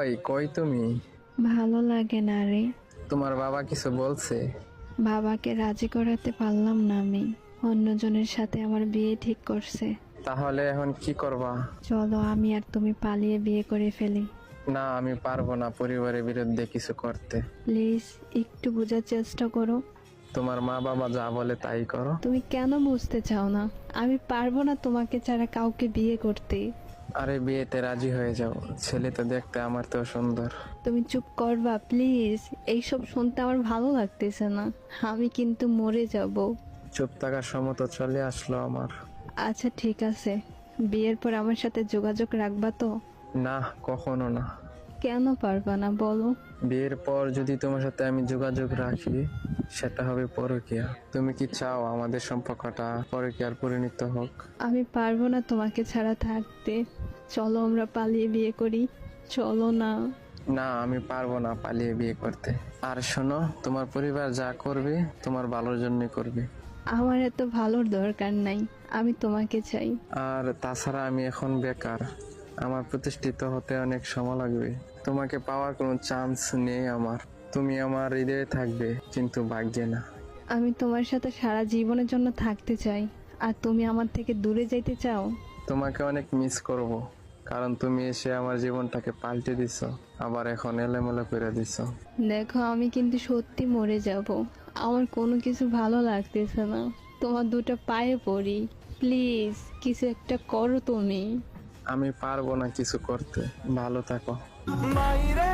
ওই কই তুমি? ভালো লাগে না রে। তোমার বাবা কিছু বলছে? বাবাকে রাজি করাতে পারলাম না আমি। অন্যজনের সাথে আমার বিয়ে ঠিক করছে। তাহলে এখন কি করবা? চলো আমি আর তুমি পালিয়ে বিয়ে করে ফেলি। না, আমি পারবো না পরিবারের বিরুদ্ধে কিছু করতে। প্লিজ একটু বোঝার চেষ্টা করো। তোমার মা বাবা যা বলে তাই করো। তুমি কেন বুঝতে চাও না? আমি পারবো না তোমাকে ছাড়া কাউকে বিয়ে করতে। আরে বিয়েতে রাজি হয়ে যাও, ছেলে তো দেখতে আমার তো সুন্দর। তুমি চুপ করবা প্লিজ? এইসব শুনতে আমার ভালো লাগতেছে না। আমি কিন্তু মরে যাব। চুপ থাকার সময় তো চলে আসলো আমার। আচ্ছা ঠিক আছে, বিয়ের পর আমার সাথে যোগাযোগ রাখবা তো? না, কখনো না। কেন পারবা না বলো? বিয়ের পর যদি তোমার সাথে আমি যোগাযোগ রাখি, সেটা হবে পরকীয়া। তুমি কি চাও আমাদের সম্পর্কটা পরকীয়ার পরিণত হোক? আমি পারবো না তোমাকে ছাড়া থাকতে। চলো আমরা পালিয়ে বিয়ে করি। চলো না। না, আমি পারবো না পালিয়ে বিয়ে করতে। আর শোনো, তোমার পরিবার যা করবে তোমার ভালোর জন্য করবে। আমার এত ভালোর দরকার নাই, আমি তোমাকে চাই। আর তাছাড়া আমি এখন বেকার, আমার প্রতিষ্ঠিত হতে অনেক সময় লাগবে। তোমাকে পাওয়ার কোনো চান্স নেই আমার। তুমি আমার হৃদয়ে থাকবে, কিন্তু ভাগ্যে না। আমি তোমার সাথে সারা জীবনের জন্য থাকতে চাই, আর তুমি আমার থেকে দূরে যাইতে চাও। তোমাকে অনেক মিস করব, কারণ তুমি এসে আমার জীবনটাকে পাল্টে দিছো, আবার এখন এলোমেলো করে দিছো। দেখো আমি কিন্তু সত্যি মরে যাব। আমার কোনো কিছু ভালো লাগতেছে না। তোমার দুটো পায়ে পড়ি, প্লিজ কিছু একটা করো তুমি। আমি পারবো না কিছু করতে। ভালো থাকো। মাইরে